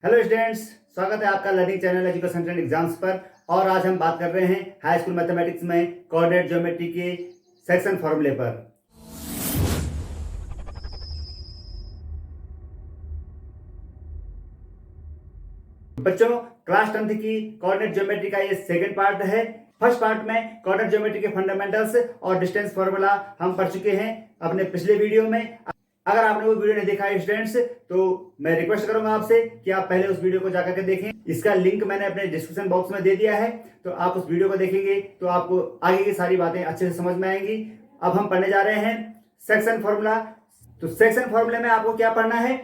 Hello students, स्वागत है आपका learning channel education and exams पर। और आज हम बात कर रहे हैं हाई स्कूल मैथमेटिक्स में कोऑर्डिनेट ज्योमेट्री के सेक्शन फॉर्मूले पर। बच्चों, क्लास 10th की कोऑर्डिनेट ज्योमेट्री का ये सेकंड पार्ट है। फर्स्ट पार्ट में कोऑर्डिनेट ज्योमेट्री के फंडामेंटल्स और डिस्टेंस फॉर्मूला हम पढ़ चुके हैं अपने पिछले वीडियो में। अगर आपने वो वीडियो नहीं देखा है स्टूडेंट्स, तो मैं रिक्वेस्ट करूंगा आपसे कि आप पहले उस वीडियो को जाकर के देखें। इसका लिंक मैंने अपने डिस्क्रिप्शन बॉक्स में दे दिया है, तो आप उस वीडियो को देखेंगे तो आपको आगे की सारी बातें अच्छे से समझ में आएंगी। अब हम पढ़ने जा रहे हैं सेक्शन फॉर्मूला। तो सेक्शन फॉर्मूले में आपको क्या पढ़ना है?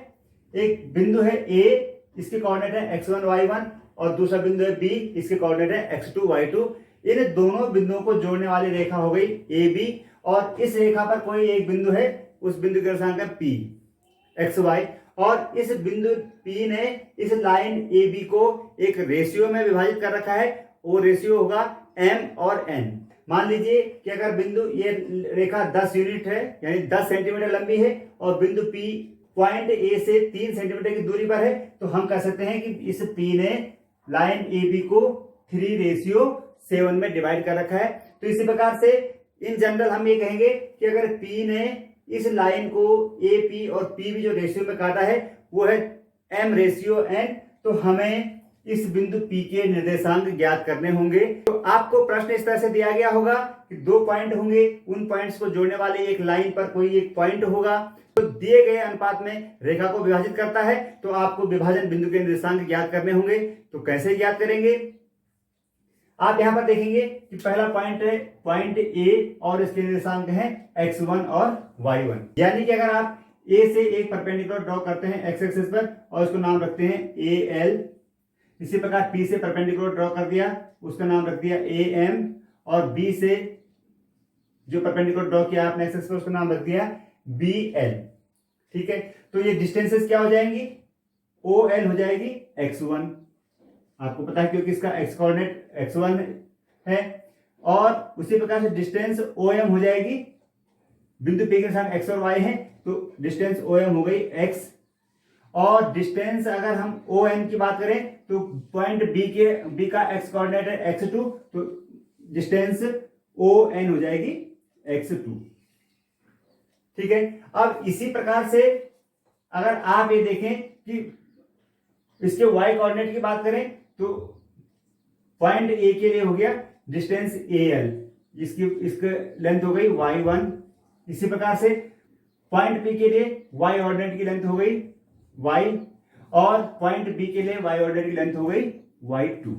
एक बिंदु है ए, इसके कोऑर्डिनेट है x1 y1, और दूसरा बिंदु है बी, इसके कोऑर्डिनेट है x2 y2। इन दोनों बिंदुओं को जोड़ने वाली रेखा हो गई ए बी, और इस रेखा पर कोई एक बिंदु है, उस बिंदु के निर्देशांक है पी एक्स वाई। और इस बिंदु P ने इस लाइन ए बी को एक रेशियो में विभाजित कर रखा है। वो रेशियो होगा m और n। मान लीजिए कि अगर बिंदु ये रेखा 10 यूनिट है, यानी 10 सेंटीमीटर लंबी है, और बिंदु P पॉइंट ए से 3 सेंटीमीटर की दूरी पर है, तो हम कह सकते हैं कि इस P ने लाइन ए बी को 3:7 में डिवाइड कर रखा है। तो इसी प्रकार से इन जनरल हम ये कहेंगे कि अगर P ने इस लाइन को ए पी और पी भी जो रेशियो में काटा है वो है m/n, तो हमें इस बिंदु P के निर्देशांक ज्ञात करने होंगे। तो आपको प्रश्न इस तरह से दिया गया होगा कि 2 पॉइंट होंगे, उन पॉइंट्स को जोड़ने वाले एक लाइन पर कोई एक पॉइंट होगा, तो दिए गए अनुपात में रेखा को विभाजित करता है। तो आपको विभाजन बिंदु के निर्देशांक ज्ञात करने होंगे। तो कैसे ज्ञात करेंगे? आप यहां पर देखेंगे कि पहला पॉइंट है पॉइंट ए, और इसके निर्देशांक हैं x1 और y1। यानी कि अगर आप ए से एक परपेंडिकुलर ड्रॉ करते हैं x एक्सिस पर और उसको नाम रखते हैं AL, इसी प्रकार P से परपेंडिकुलर ड्रॉ कर दिया, उसका नाम रख दिया AM, और B से जो परपेंडिकुलर ड्रॉ किया आपने एक्सिस पर उसका नाम रख दिया BL। ठीक है, तो ये डिस्टेंसेस क्या हो जाएंगी? OL हो जाएगी x1, आपको पता है क्योंकि इसका x कोऑर्डिनेट x1 है। और उसी प्रकार से डिस्टेंस OM हो जाएगी, बिंदु P के साथ x और y है, तो डिस्टेंस OM हो गई x। और डिस्टेंस अगर हम ON की बात करें तो पॉइंट B का x कोऑर्डिनेट है x2, तो डिस्टेंस ON हो जाएगी x2। ठीक है, अब इसी प्रकार से अगर आप ये देखें कि इसके y कोऑर्डिनेट की बात करें तो पॉइंट ए के लिए हो गया डिस्टेंस AL, इसकी लेंथ हो गई y1। इसी प्रकार से पॉइंट P के लिए y ऑर्डिनेट की लेंथ हो गई y, और पॉइंट B के लिए y ऑर्डिनेट की लेंथ हो गई y2।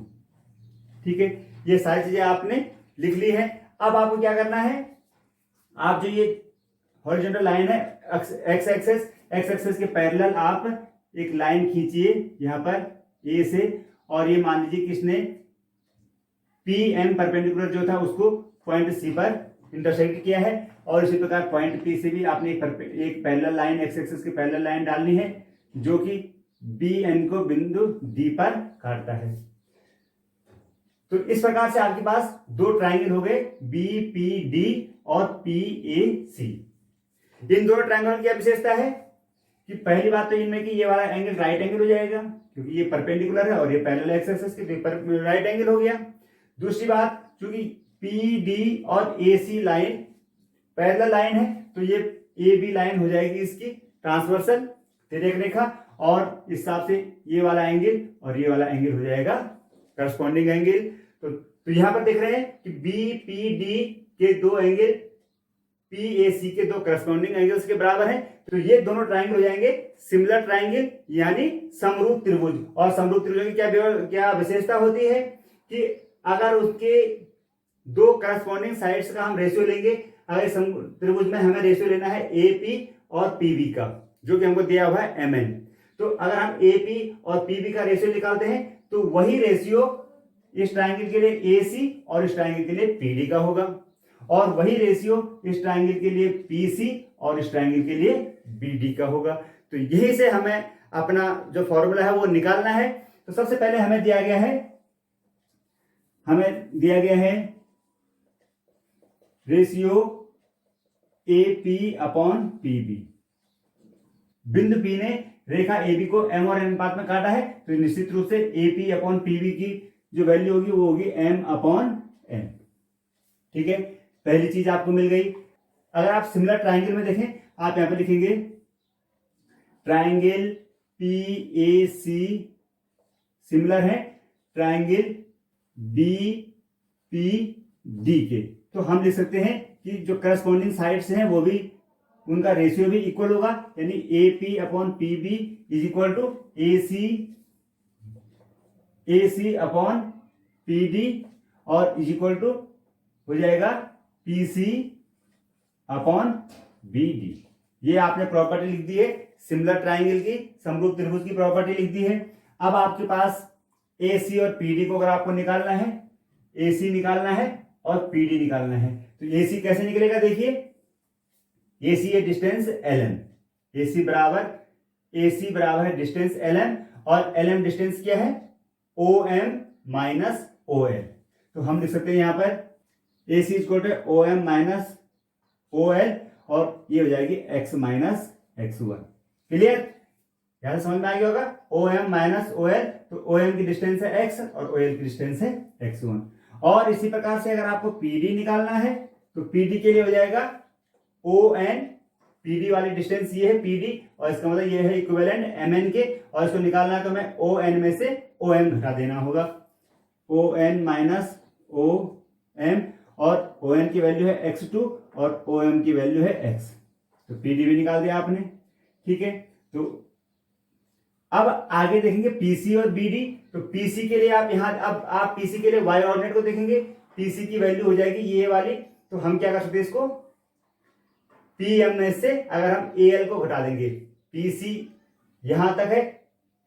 ठीक है, ये सारी चीजें आपने लिख ली है। अब आपको क्या करना है? आप जो ये हॉरिजॉन्टल लाइन है x एक्सिस के पैरेलल आप एक लाइन खींचिए यहां पर ए से, और ये मान लीजिए कि इसने PM परपेंडिकुलर जो था उसको पॉइंट C पर इंटरसेक्ट किया है, और इसी प्रकार पॉइंट P से भी आपने एक पैरेलल लाइन x एक्सिस की पैरेलल लाइन डालनी है जो कि BN को बिंदु D पर काटता है। तो इस प्रकार से आपके पास 2 ट्रायंगल हो गए, BPD और PAC। इन दोनों ट्रायंगल की क्या विशेषता है कि पहली बात तो इनमें कि ये वाला एंगल राइट एंगल हो जाएगा क्योंकि ये परपेंडिकुलर है और ये पैरेलल एक्स एक्सिस के राइट एंगल हो गया। दूसरी बात, क्योंकि PD और AC लाइन पैरेलल लाइन है, तो ये AB लाइन हो जाएगी इसकी ट्रांसवर्सल तिर्यक रेखा, और इस हिसाब से ये वाला एंगल और ये वाला एंगल हो जाएगा करस्पॉन्डिंग एंगल। तो यहां पर देख रहे हैं कि BPD के 2 एंगल PAC के 2 करस्पॉन्डिंग एंगल्स के बराबर हैं, तो ये दोनों ट्रायंगल हो जाएंगे सिमिलर ट्रायंगल, यानी समरूप त्रिभुज। और समरूप त्रिभुज की क्या विशेषता होती है कि अगर उसके 2 करस्पॉन्डिंग साइड्स का हम रेशियो लेंगे, अगर त्रिभुज में हमें रेशियो लेना है AP और PB का, जो कि हमको दिया हुआ है MN, तो अगर हम AP और PB का रेशियो निकालते हैं तो वही रेशियो इस ट्रायंगल के लिए AC और इस ट्रायंगल के लिए PD का होगा, और वही रेशियो इस ट्रायंगल के लिए PC और इस ट्रायंगल के लिए BD का होगा। तो यही से हमें अपना जो फॉर्मूला है वो निकालना है। तो सबसे पहले हमें दिया गया है रेशियो AP/PB। बिंदु P ने रेखा AB को M और N अनुपात में काटा है, तो निश्चित रूप से AP अपॉन PB की जो वैल्यू होगी वो होगी M अपॉन N। ठीक है, पहली चीज आपको मिल गई। अगर आप सिमिलर ट्राइंगल में देखें, आप यहां पे लिखेंगे ट्राइंगल PAC सिमिलर है ट्राइंगल BPD के, तो हम लिख सकते हैं कि जो करस्पॉन्डिंग साइड्स हैं वो भी उनका रेशियो भी इक्वल होगा, यानी AP upon PB is equal to AC upon PD और इज इक्वल टू हो जाएगा PC अपॉन BD। ये आपने प्रॉपर्टी लिख दी है सिमिलर ट्राइंगल की, समरूप त्रिभुज की प्रॉपर्टी लिख दी है। अब आपके पास AC और PD को अगर आपको निकालना है, AC निकालना है और PD निकालना है, तो AC कैसे निकलेगा? देखिए, AC है डिस्टेंस LM, AC बराबर है डिस्टेंस LM और LM डिस्टेंस क्या है? OM minus OL। तो हम लिख सकते हैं यहां पर AC equal to OM minus OL और ये हो जाएगी X माइनस X1। क्लियर? यहां समझ में आ गया होगा। OM माइनस OL, तो OM की डिस्टेंस है X और OL की डिस्टेंस है X1। और इसी प्रकार से अगर आपको PD निकालना है तो PD के लिए हो जाएगा ON, PD वाली डिस्टेंस ये है PD और इसका मतलब ये है इक्विवेलेंट MN के, और इसको निकालना है तो मैं ON में से OM घटा देना होगा, ON माइनस OM, और ON की वैल्यू है X2 और OM की वैल्यू है X, तो PD भी निकाल दिया आपने। ठीक है, तो अब आगे देखेंगे PC और BD। तो PC के लिए आप यहां, अब आप PC के लिए y ऑर्डिनेट को देखेंगे, PC की वैल्यू हो जाएगी ये वाली, तो हम क्या कर सकते हैं इसको PM में से अगर हम AL को घटा देंगे, PC यहां तक है,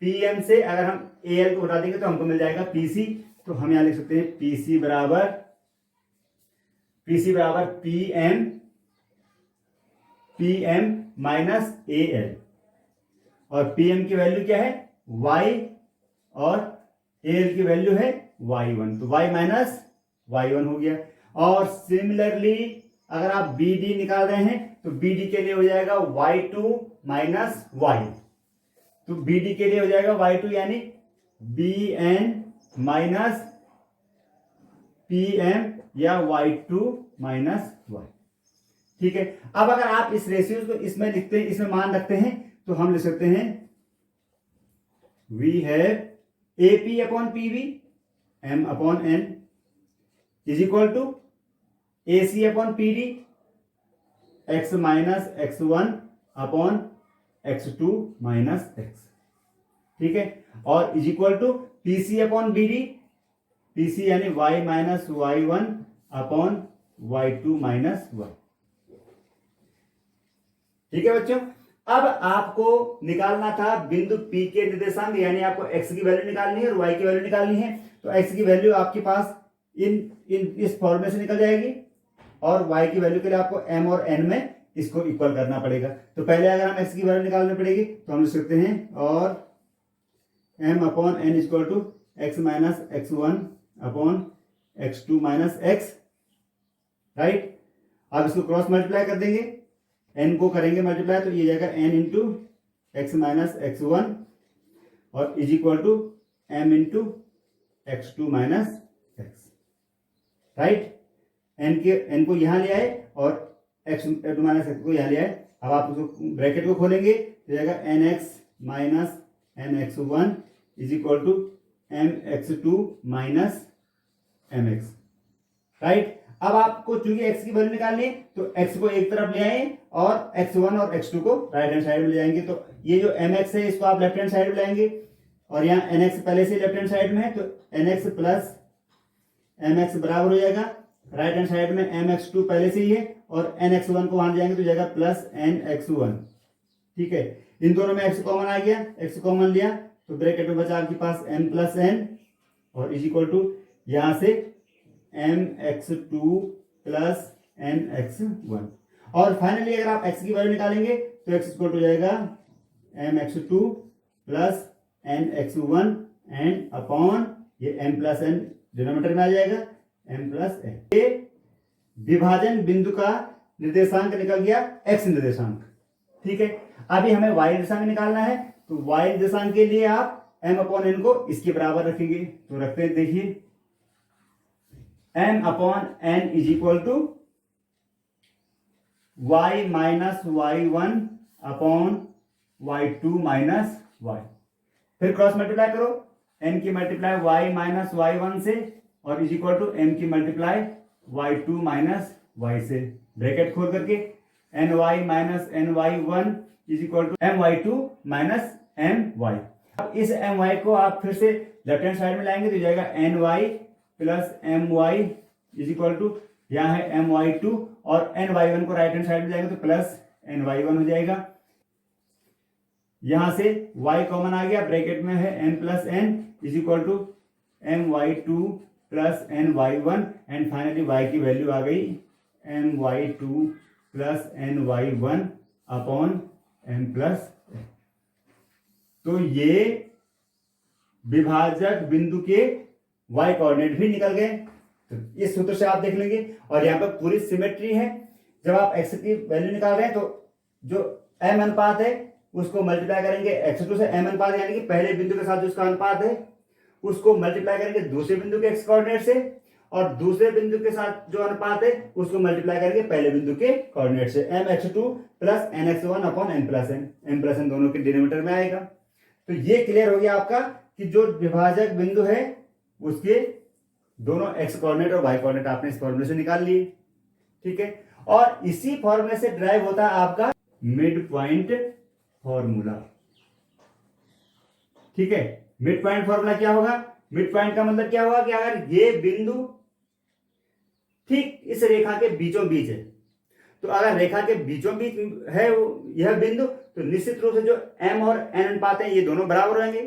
PM से अगर हम AL को घटा देंगे तो हमको मिल जाएगा PC। तो हम यहां लिख सकते हैं PC बराबर PM माइनस AL, और PM की वैल्यू क्या है? Y और AL की वैल्यू है Y1, तो Y माइनस Y1 हो गया। और सिमिलरली अगर आप BD निकाल रहे हैं तो BD के लिए हो जाएगा Y2 माइनस Y, तो BD के लिए हो जाएगा Y2 यानी BN माइनस PM या Y2 माइनस Y। ठीक है, अब अगर आप इस रेशियो को इसमें लिखते हैं, इसमें मान रखते हैं, तो हम लिख सकते हैं we have AP upon PB M upon N is equal to AC upon PD X minus X1 upon X2 minus X। ठीक है, और is equal to PC upon BD, PC यानी Y minus Y1 upon Y2 minus Y। ठीक है बच्चों, अब आपको निकालना था बिंदु P के निर्देशांक, यानी आपको x की वैल्यू निकालनी है और y की वैल्यू निकालनी है। तो x की वैल्यू आपके पास इस फॉर्मूले से निकल जाएगी, और y की वैल्यू के लिए आपको m और n में इसको इक्वल करना पड़ेगा। तो पहले अगर हम x की वैल्यू निकालनी पड़ेगी तो हम लिख सकते हैं और m upon n equal to x minus x1 upon x2 minus x, right. अब इसको क्रॉस मल्टीप्लाई कर देंगे, n को करेंगे मल्टीप्लाई, तो ये जाएगा n into x minus x1 और is equal to m into x2 minus x, right. n को यहां ले आए और x2 माइनस x को यहां ले आए। अब आप उसको ब्रैकेट को खोलेंगे तो जाएगा nx minus nx1 is equal to mx2 minus mx, right. अब आपको चूंकि x की वैल्यू निकालनी है तो x को एक तरफ ले आए और x1 और x2 को राइट हैंड साइड में ले जाएंगे। तो ये जो mx है इसको आप लेफ्ट हैंड साइड में लाएंगे, और यहाँ nx पहले से लेफ्ट हैंड साइड में है, तो nx प्लस mx बराबर हो जाएगा राइट हैंड साइड में mx2 पहले से ही है, और nx1 को वहां जाएंगे तो जाएगा प्लस nx1। ठीक है, इन दोनों में x कॉमन आ गया, x कॉमन लिया तो ब्रैकेट में बचा आपके पास m प्लस n और इज इक्वल टू यहां से mx2 प्लस nx1। और फाइनली अगर आप x की वैल्यू निकालेंगे तो x इक्वल टू जाएगा mx2 plus nx1 and upon ये m प्लस n डिनोमिनेटर में आ जाएगा m प्लस n। ये विभाजन बिंदु का निर्देशांक निकल गया x निर्देशांक। ठीक है, अभी हमें y निर्देशांक निकालना है, तो y निर्देशांक के लिए आप m अपॉन n को इसके बराबर रखेंगे। तो रखते हैं, देखिए m upon n is equal to y minus y1 upon y2 minus y। फिर क्रॉस मल्टीप्लाई करो, n की मल्टीप्लाई y माइनस y1 से और इज इक्वल टू m की मल्टीप्लाई y2 माइनस y से, ब्रैकेट खोल करके ny minus ny1 is equal to my2 minus my। अब इस my को आप फिर से लेफ्ट हैंड साइड में लाएंगे तो जाएगा ny plus my is equal to, यहाँ है my2 और ny1 को राइट हैंड साइड में जाएंगे तो प्लस ny1 हो जाएगा। यहां से y कॉमन आ गया, ब्रैकेट में है n plus n is equal to my2 plus ny1 and finally y की वैल्यू आ गई my2 plus ny1 upon m plus. तो ये विभाजक बिंदु के y कोऑर्डिनेट भी निकल गए। तो इस सूत्र से आप देख लेंगे, और यहाँ पर पूरी सिमेट्री है। जब आप x की वैल्यू निकाल रहे हैं तो जो m अनुपात है उसको मल्टीप्लाई करेंगे x2 से, m अनुपात यानी कि पहले बिंदु के साथ जो उसका अनुपात है उसको मल्टीप्लाई करेंगे दूसरे बिंदु के x कोऑर्डिनेट से, और दूसरे बिंदु के साथ जो अनुपात है उसको मल्टीप्लाई करेंगे पहले बिंदु के कोऑर्डिनेट से, mx2 plus nx1 upon n plus n दोनों के डिनोमिनेटर में आएगा। तो ये क्लियर हो गया आपका कि जो विभाजक बिंदु है उसके दोनों x कोऑर्डिनेट और y कोऑर्डिनेट आपने इस फॉर्मूले से निकाल लिए, ठीक है। और इसी फॉर्मूले से ड्राइव होता है आपका मिड पॉइंट फॉर्मूला, ठीक है। मिड पॉइंट फॉर्मूला क्या होगा? मिड पॉइंट का मतलब क्या होगा कि अगर ये बिंदु ठीक इस रेखा के बीचों बीच है, तो अगर रेखा के बीचों बीच है यह बिंदु, तो निश्चित रूप से जो m और n अनुपात है ये दोनों बराबर होंगे।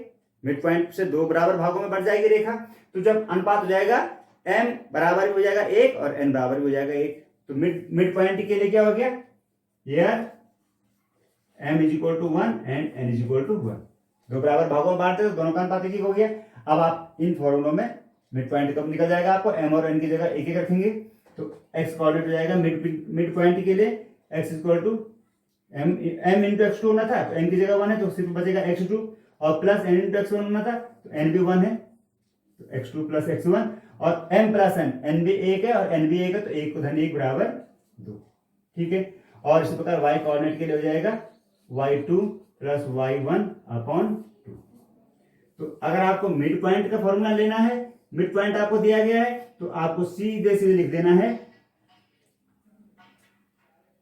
मिड पॉइंट से दो बराबर भागों में बढ़ जाएगी रेखा, तो जब अनुपात हो जाएगा m बराबर भी हो जाएगा 1 और n बराबर भी हो जाएगा 1, तो मिड पॉइंट के लिए क्या हो गया, here m is equal to 1 and n is equal to 1। दो बराबर भागों में बांटते तो दोनों का अनुपात एक हो गया। अब आप इन फॉर्मूलों में मिड पॉइंट कब निकल जाएगा, आपको m और n की जगह एक रखेंगे तो x कोऑर्डिनेट हो जाएगा मिड पॉइंट के लिए x equal to m into x2 होना था, तो n की जगह 1 है तो सिर्फ बचेगा x2, और प्लस n इंटू x1 होना था तो n भी 1 है तो x2 प्लस x1, और m प्लस n भी 1 है और n भी 1 है तो 1 को धन 1 बराबर 2, ठीक है। और इसी प्रकार y कोऑर्डिनेट के लिए हो जाएगा y2 प्लस y1 अपॉन 2। तो अगर आपको मिड पॉइंट का फॉर्मूला लेना है, मिड पॉइंट आपको दिया गया है तो आपको सीधे सीधे लिख देना है,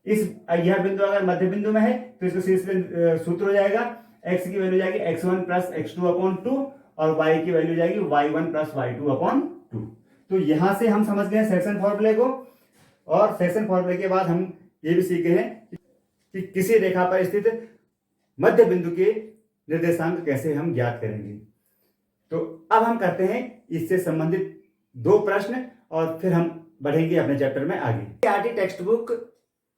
यह बिंदु अगर मध्य बिंदु में है तो इसका सीधे सूत्र हो जाएगा x की वैल्यू जाएगी x1 प्लस x2 अपॉन 2 और y की वैल्यू जाएगी y1 प्लस y2 अपॉन 2। तो यहां से हम समझ गए सेक्शन फॉर्मूले को, और सेक्शन फॉर्मूले के बाद हम ये भी सीखे हैं कि किसी रेखा पर स्थित मध्य बिंदु के निर्देशांक कैसे हम ज्ञात करेंगे। तो अब हम करते हैं इससे संबंधित दो प्रश्न और फिर हम बढ़ेंगे अपने चैप्टर में आगे। आरटी टेक्स्ट बुक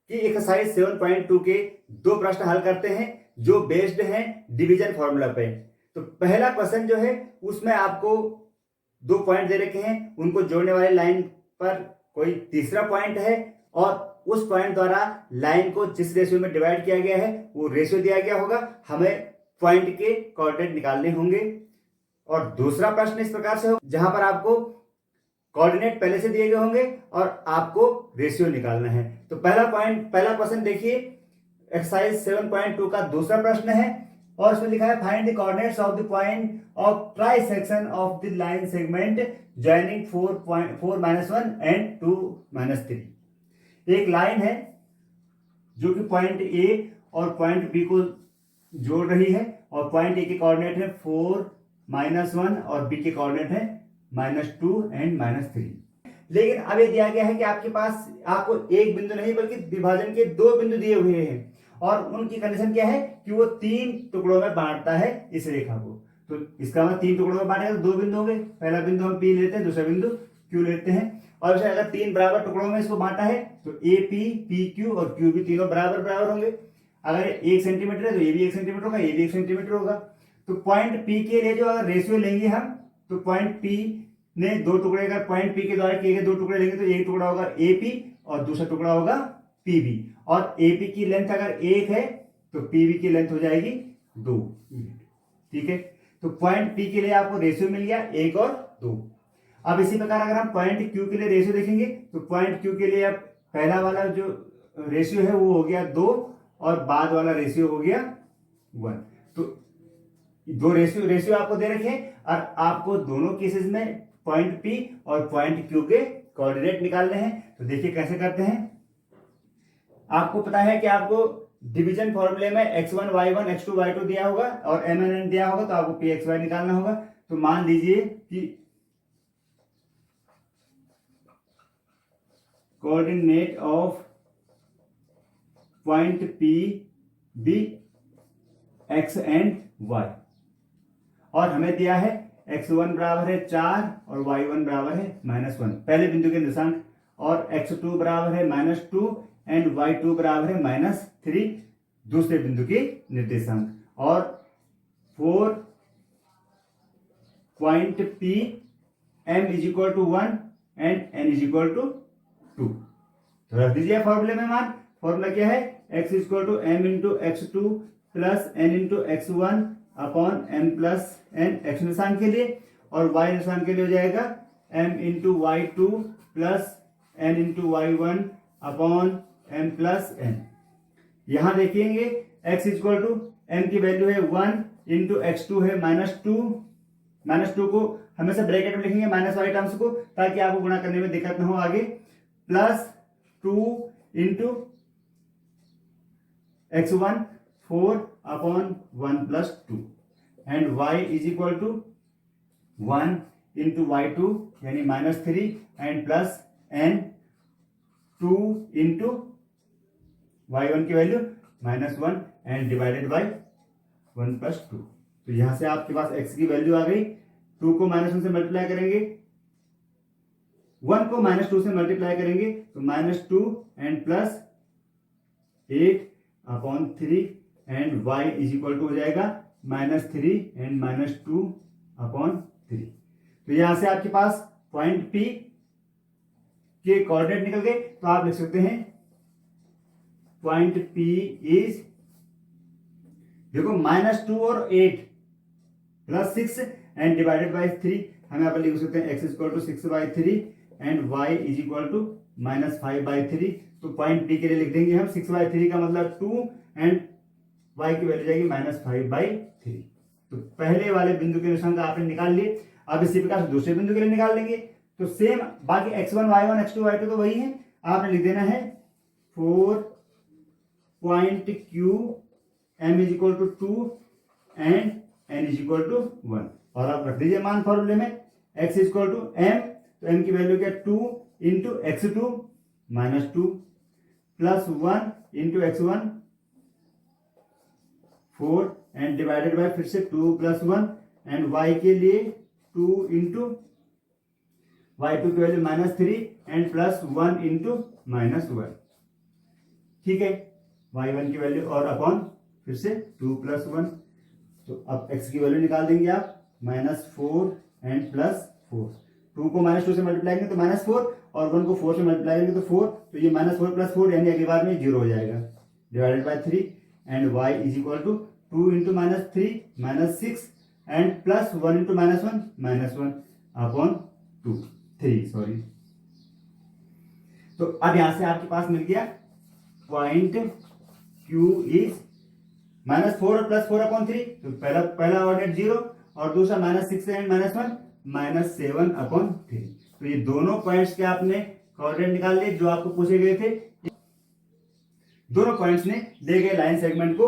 की एक्सरसाइज 7.2 के दो प्रश्न हल करते हैं जो बेस्ड हैं डिवीजन फॉर्मूला पे। तो पहला क्वेश्चन जो है उसमें आपको 2 पॉइंट दे रखे हैं, उनको जोड़ने वाली लाइन पर कोई तीसरा पॉइंट है और उस पॉइंट द्वारा लाइन को जिस रेशियो में डिवाइड किया गया है वो रेशियो दिया गया होगा, हमें पॉइंट के कोऑर्डिनेट निकालने होंगे। और दूसरा प्रश्न इस प्रकार से हो जहां पर आपको कोऑर्डिनेट पहले से दिए गए होंगे और आपको रेशियो निकालना है। तो पहला क्वेश्चन देखिए, एक्सरसाइज 7.2 का दूसरा प्रश्न है और इसमें लिखा है find the coordinates of the point of try section of the line segment joining 4-1 and 2-3। एक लाइन है जो कि पॉइंट ए और पॉइंट बी को जोड़ रही है, और पॉइंट ए के कोऑर्डिनेट है 4-1 और बी के कोऑर्डिनेट है -2 एंड -3। लेकिन अब ये दिया गया है कि आपके पास आपको एक बिंदु नहीं बल्कि विभाजन के 2 बिंदु दिए हुए हैं, और उनकी कंडीशन क्या है कि वो 3 टुकड़ों में बांटता है इस रेखा को। तो इसका मतलब 3 टुकड़ों में बांटेगा तो 2 बिंदु हो गए, पहला बिंदु हम P लेते हैं, दूसरा बिंदु Q लेते हैं, और अगर 3 बराबर टुकड़ों में इसको बांटा है तो AP, PQ और QB तीनों बराबर होंगे। अगर 1 सेंटीमीटर है तो ये भी 1 सेंटीमीटर होगा, ये भी 1 सेंटीमीटर होगा। तो पॉइंट P के लिए जो अगर रेशियो लेंगे हम, तो पॉइंट P ने 2 टुकड़े, अगर पॉइंट P के द्वारा किए गए 2 टुकड़े लेंगे तो एक टुकड़ा होगा AP और दूसरा टुकड़ा होगा PB, और AP की लेंथ अगर 1 है तो PB की लेंथ हो जाएगी 2। ठीक है, तो पॉइंट पी के लिए आपको रेशियो मिल गया 1 और 2। अब इसी प्रकार अगर हम पॉइंट क्यू के लिए रेशियो देखेंगे तो पॉइंट क्यू के लिए अब पहला वाला जो रेशियो है वो हो गया 2 और बाद वाला रेशियो हो गया 1। तो दो रेशियो आपको दे रखे हैं और आपको दोनों केसेस में पॉइंट पी और पॉइंट क्यू के कोऑर्डिनेट निकालने हैं। तो देखिए कैसे करते हैं। आपको पता है कि आपको डिवीजन फॉर्मूले में x1 y1 x2 y2 दिया होगा और mn दिया होगा, तो आपको pxy निकालना होगा। तो मान लीजिए कि coordinate of point P be x and y, और हमें दिया है x1 बराबर है 4 और y1 बराबर है -1 पहले बिंदु के निर्देशांक, और x2 बराबर है -2 एंड y2 बराबर है -3 दूसरे बिंदु के निर्देशांक, और 4 point P m is equal to 1 and n is equal to 2। तो रख दीजिए फॉर्मूले में मान। फॉर्मूला क्या है, x is equal to m into x2 plus n into x1 upon m plus n x निशान के लिए, और y निशान के लिए हो जाएगा m into y2 plus n into y1 upon m plus n। यहां देखेंगे x is equal to m की वैल्यू है 1 इंटू x2 है -2 को हमेशा ब्रैकेट में लिखेंगे माइनस वाले टर्म्स को, ताकि आपको गुणा करने में दिक्कत ना हो आगे, plus 2 into x1 4 upon 1 plus 2 and y is equal to 1 into y2 यानी -3 and plus n 2 into y1 की value -1 and divided by 1 plus 2। तो यहां से आपके पास x की वैल्यू आ गई। 2 को -1 से मल्टीप्लाई करेंगे, 1 को -2 से मल्टीप्लाई करेंगे तो -2 and plus 8 upon 3 and y is equal to हो जाएगा -3 एंड -2 अपॉन 3। तो यहां से आपके पास पॉइंट P के कोऑर्डिनेट निकल गए। तो आप लिख सकते हैं पॉइंट P इज, देखो -2 और 8 प्लस 6 एंड डिवाइडेड बाई 3, हम यहाँ पर लिख सकते हैं x is equal to 6/3 and y is equal to -5/3। तो पॉइंट P के लिए लिख देंगे हम 6/3 का मतलब 2 एंड y की वैल्यू जाएगी -5/3। तो पहले वाले बिंदु के निशान का आपने निकाल लिए। अब इसी प्रकार दूसरे बिंदु के लिए निकाल लेंगे। तो सेम बाकी x1 y1 x2 y2 तो वही है, आपने लिख देना है 4 point Q m is equal to 2 and n is equal to 1, और आप रख दीजिए मान फॉर्मूले में x is equal to m, तो m की वैल्यू क्या 2 into x2 -2 plus 1 into x1 4 and divided by फिर से 2 प्लस 1 एंड y के लिए 2 इंटू y2 की वैल्यू -3 एंड प्लस 1 इंटू -1, ठीक है, y1 की वैल्यू और अपॉन फिर से 2 प्लस 1। तो अब x की वैल्यू निकाल देंगे आप -4 एंड प्लस 4। 2 को -2 से मल्टीप्लाई करेंगे तो -4 और 1 को 4 से मल्टीप्लाई करेंगे तो 4, तो ये -4 प्लस 4 यानी अगली बार में 0 हो जाएगा, divided by 3 and y is equal to 2 into -3 -6 and plus 1 into -1 upon 3 sorry. तो अब यहां से आपके पास मिल गया पॉइंट Q इज -4 और +4 अपॉन 3, तो पहला ऑर्डिनेट 0 और दूसरा -6 एंड -1 -7 अपॉन 3। तो ये दोनों पॉइंट्स के आपने कोऑर्डिनेट निकाल लिए जो आपको पूछे गए थे। दोनों पॉइंट्स ने दिए गए लाइन सेगमेंट को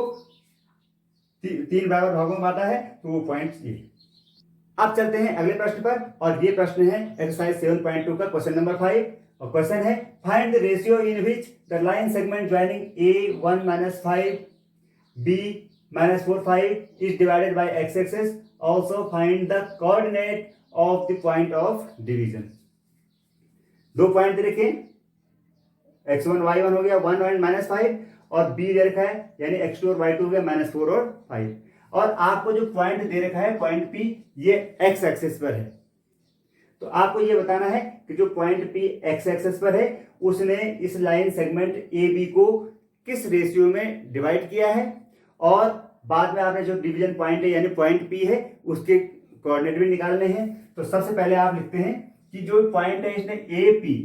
3 बराबर भागों में बांटा है, तो वो पॉइंट्स ये। अब चलते हैं अगले प्रश्न पर, और ये प्रश्न है एक्सरसाइज 7.2 का क्वेश्चन नंबर 5, और क्वेश्चन है find the ratio in which the line segment joining A1 5 B -4 5 is divided by x-axis. Also find the coordinate of the point of division. दो पॉइंट दे रखे, x1 y1 हो गया 1 और -5, और b दे रखा है यानी x2 और y2 हो गया -4 और 5, और आपको जो पॉइंट दे रखा है पॉइंट P ये x एक्सिस पर है। तो आपको ये बताना है कि जो पॉइंट P x एक्सिस पर है उसने इस लाइन सेगमेंट AB को किस रेशियो में डिवाइड किया है, और बाद में आपने जो डिवीजन पॉइंट है यानी पॉइंट पी है उसके कोऑर्डिनेट भी निकालने हैं। तो सबसे पहले आप लिखते हैं कि जो पॉइंट है इसने ए पी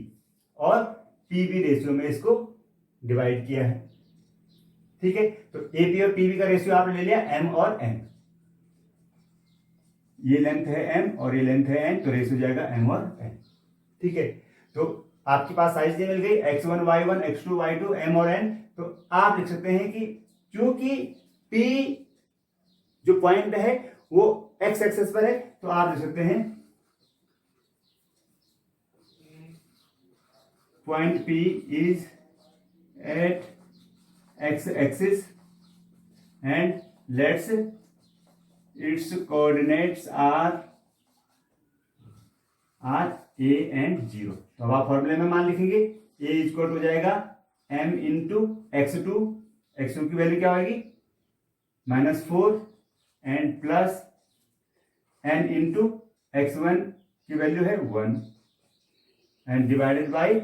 और पी बी रेशियो में इसको डिवाइड किया है। ठीक है, तो ए पी और पी बी का रेशियो आपने ले लिया एम और एन। ये लेंथ है एम और ये लेंथ है एन, तो रेशियो जाएगा एम और एन। ठीक है, तो आपके पास साइज मिल गई x1 y1 x2 y2 m और n। तो आप लिख सकते हैं कि चूंकि p जो पॉइंट है वो x एक्सिस पर है, तो आप लिख सकते हैं point p is at x axis and let's its coordinates are a and 0। तो अब आप फॉर्मूले में मान लिखेंगे a इक्वल हो जाएगा m इंटू x2 की वैल्यू क्या होगी -4 and plus n into x1 की वैल्यू है 1 and divided by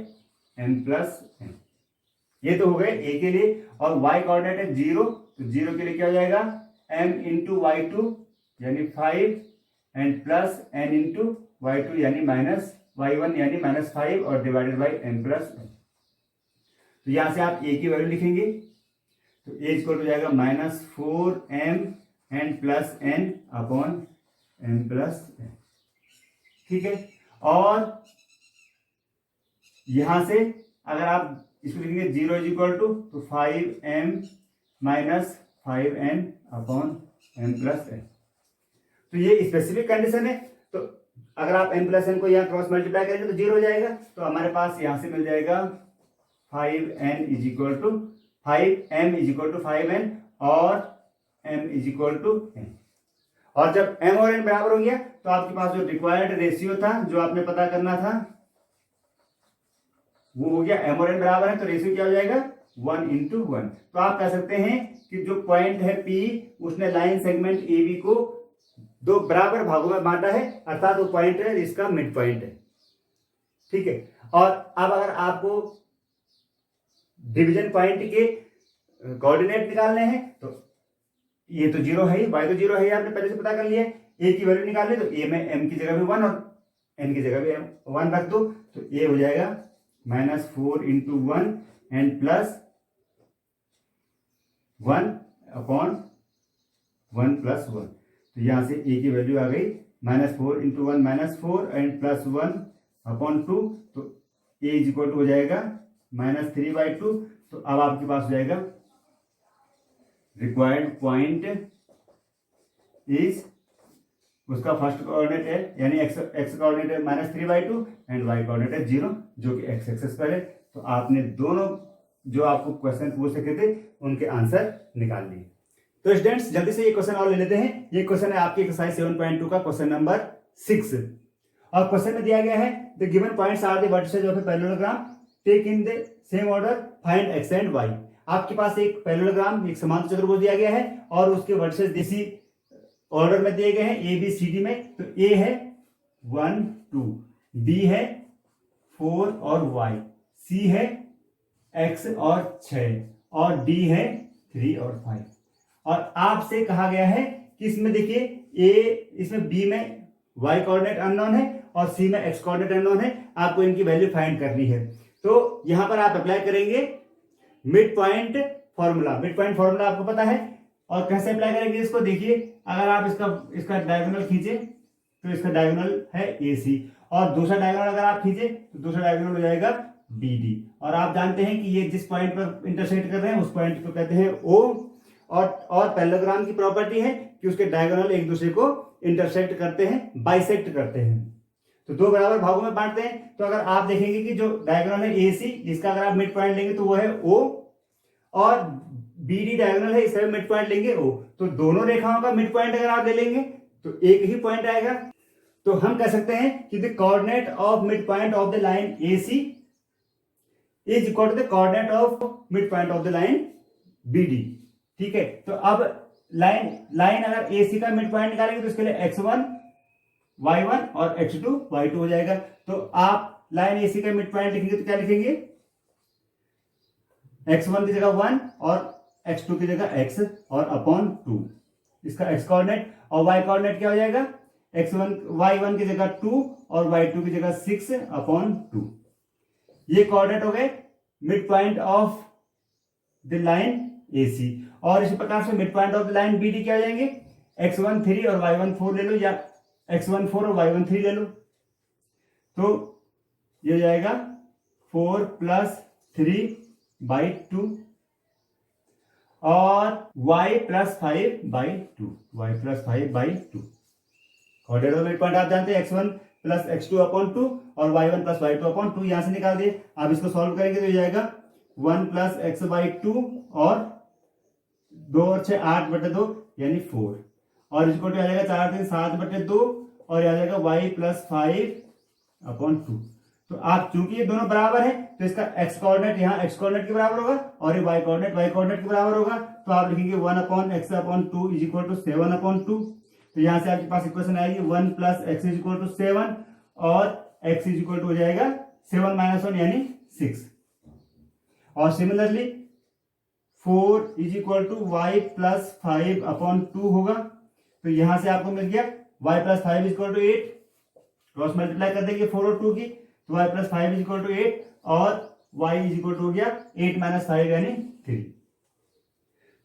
m plus n। ये तो हो गए a के लिए, और y कोऑर्डिनेट है 0, तो 0 के लिए क्या हो जाएगा m इंटू y2 यानी 5 and plus n into y2 यानी माइनस y1 यानी -5 और divided by m plus n। तो यहां से आप a की वैल्यू लिखेंगे, तो a इक्वल हो जाएगा -4m and plus n upon m plus n। ठीक है, और यहां से अगर आप इसको लिखेंगे 0 इज इक्वल टू तो 5m minus 5n upon m plus n। तो ये स्पेसिफिक कंडीशन है। तो अगर आप m प्लस n को यहाँ क्रॉस मल्टीप्लाई करेंगे तो 0 हो जाएगा। तो हमारे पास यहां से मिल जाएगा 5m is equal to 5n और m is equal to n। और जब m और n बराबर हो गया तो आपके पास जो रिक्वायर्ड रेशियो था जो आपने पता करना था वो हो गया। m और n बराबर है तो रेशियो क्या हो जाएगा 1:1। तो आप कह सकते हैं कि जो पॉइंट है P उसने लाइन सेगमेंट AB को दो बराबर भागों में बांटा है, अर्थात वो पॉइंट है इसका मिड पॉइंट है। ठीक है, और अब अगर आपको डिवीजन पॉइंट के कोऑर्डिनेट निकालने हैं तो ये तो 0 है ही, y तो 0 है ही, आपने पहले से पता कर लिया है। a की वैल्यू निकालने तो a में m की जगह भी 1 और n की जगह भी 1 रख दो, तो a हो जाएगा -4 into 1 and plus 1 upon 1 plus 1। तो यहां से a की वैल्यू आ गई -4 इंटू 1 -4 एंड प्लस 1 अपॉन 2। तो a इज इक्वल टू हो जाएगा -3/2। तो अब आपके पास हो जाएगा रिक्वायर्ड पॉइंट इज, उसका फर्स्ट कोऑर्डिनेट है यानी x कोऑर्डिनेट है -3/2 एंड y कोऑर्डिनेट है 0 जो कि x एक्सिस पर है। तो आपने दोनों जो आपको क्वेश्चन पूछ सके थे उनके आंसर निकाल लिए। तो स्टूडेंट्स जल्दी से ये क्वेश्चन और ले लेते हैं। ये क्वेश्चन है आपके एक्सरसाइज 7.2 का क्वेश्चन नंबर 6, और क्वेश्चन में दिया गया है the given points are the vertices of a parallelogram take in the same order find x and y। आपके पास एक पैरेललोग्राम एक समांतर चतुर्भुज दिया गया है और उसके वर्टिसेस इसी ऑर्डर में दिए गए हैं ए बी सी डी में। तो a है 1 2, b है 4 और y, c है x और 6 और d है 3 और 5। और आपसे कहा गया है कि इसमें देखिए इसमें b में y कोऑर्डिनेट अननोन है और c में x कोऑर्डिनेट अननोन है, आपको इनकी वैल्यू फाइंड करनी है। तो यहां पर आप अप्लाई करेंगे mid point formula. Mid point formula आपको पता है, और कैसे अप्लाई करेंगे इसको देखिए। अगर आप इसका डायगोनल खींचे तो इसका डायगोनल है AC, और दूसरा डायगोनल अगर आप खींचे तो दूसरा डायगोनल हो जाएगा BD। और आप जानते हैं कि ये जिस पॉइंट पर इंटरसेक्ट कर रहे हैं उस पॉइंट को कहते हैं O। और पैरेललोग्राम की प्रॉपर्टी है कि उसके डायगोनल एक दूसरे को इंटरसेक्ट करते हैं, बाइसेक्ट करते हैं, तो दो बराबर भागों में बांटते हैं। तो अगर आप देखेंगे कि जो डायगोनल है AC इसका अगर आप मिड पॉइंट लेंगे तो वो है O, और BD डायगोनल है इसका मिड पॉइंट लेंगे O। तो दोनों रेखाओं का मिड पॉइंट अगर आप ले लेंगे तो एक ही पॉइंट आएगा। तो हम कह सकते हैं कि the coordinate of mid point of the line AC is equal to the coordinate of mid point of the line BD। ठीक है, तो अब लाइन अगर AC का मिड पॉइंट निकालेंगे तो इसके लिए x1 y1 और x2 y2 हो जाएगा। तो आप लाइन AC का मिड पॉइंट लिखेंगे तो क्या लिखेंगे x1 की जगह 1 और x2 की जगह x और अपॉन 2 इसका x कोऑर्डिनेट, और y कोऑर्डिनेट क्या हो जाएगा, y1 की जगह 2 और y2 की जगह 6 अपॉन 2। ये कोऑर्डिनेट हो गए mid point of the line AC। और इसी प्रकार से mid point of the line BD क्या हो जाएंगे, x1 3 और y1 4 ले लो, या x1 4 और y1 3 ले लो, तो ये हो जाएगा 4 + 3/2 और y + 5/2, y + 5/2। Coordinate of mid point आप जानते हैं x1 + x2 अपॉन 2 और y1 + y2 अपॉन 2, यहां से निकाल दिए। आप इसको सॉल्व करेंगे तो हो जाएगा 1 + x/2 और 2 और 6 8/2 यानी 4, और इसको आ जाएगा 4 3 7/2 और आ जाएगा y + 5/2। तो आप चूंकि ये दोनों बराबर है तो इसका x कोऑर्डिनेट यहाँ x कोऑर्डिनेट के बराबर होगा और ये y कोऑर्डिनेट के बराबर होगा, तो आप लिखेंगे 1/x/2 = 7/2। तो यहां से आपके पास इक्वेशन आएगी 1 + x = 7 और x = हो जाएगा 7 - 1 यानी 6। और सिमिलरली 4 = y + 5/2 होगा, तो यहां से आपको मिल गया y + 5 = 8, क्रॉस मल्टीप्लाई कर देंगे 4 और 2 की, तो y + 5 = 8 और y = हो गया 8 - 5 यानी 3।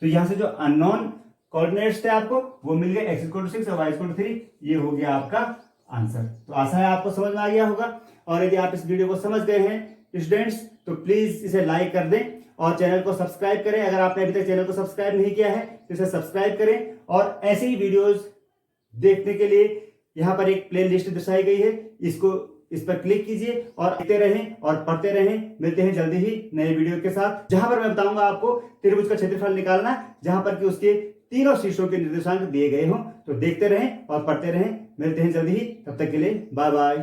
तो यहां से जो अननोन कोऑर्डिनेट्स थे आपको वो मिल गए, x = 6 और y = 3। ये हो गया आपका आंसर। तो आशा है आपको समझ में आ गया होगा, और यदि आप इस वीडियो को समझ गए हैं स्टूडेंट्स तो प्लीज इसे लाइक कर दें और चैनल को सब्सक्राइब करें। अगर आपने अभी तक चैनल को सब्सक्राइब नहीं किया है तो इसे सब्सक्राइब करें, और ऐसी ही वीडियोस देखने के लिए यहाँ पर एक प्ले लिस्ट दर्शाई गई है, इस पर क्लिक कीजिए और देखते रहें और पढ़ते रहें। मिलते हैं जल्दी ही नए वीडियो के साथ, जहां पर मैं बताऊंगा आपको त्रिभुज का क्षेत्रफल निकालना, जहां पर कि उसके तीनों शीर्षों के निर्देशांक दिए गए हों। तो देखते रहें और पढ़ते रहें। मिलते हैं जल्दी ही, तब तक के लिए बाय बाय।